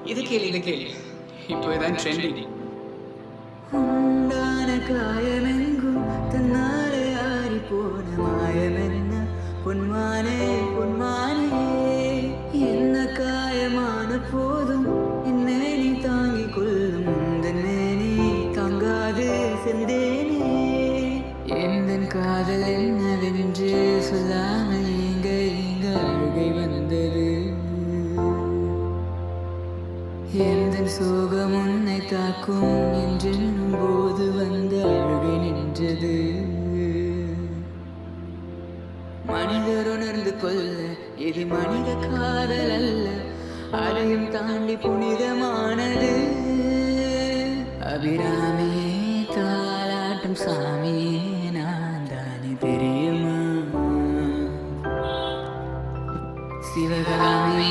இது கேளு இது கேளு, இப்போ இதான் ட்ரெண்டிங். உண்டான காயமெங்கும் தன்னாலே ஆறி போன மாயமென்ன பொன்மானே பொன்மானே என்ன காயமான போதும் என்னை நீ தாங்கிக் கொள்ளும் முந்தனே நீ தாங்காது செந்தேனே எந்தன் காதல் என்னவென்று சொல்லாமல் எங்க எங்க அழுகை வந்தது எந்தன் சோகம் உன்னை தாக்கும் என்றென்னும் போது வந்து அழுகை நின்றது மனிதர் உணர்ந்து கொள்ள இது மனித காதல் அல்ல, அதையும் தாண்டி புனிதமானது. அபிராமியே தாலாட்டும் சாமியே நான் தானே தெரியுமா சிவகாமி.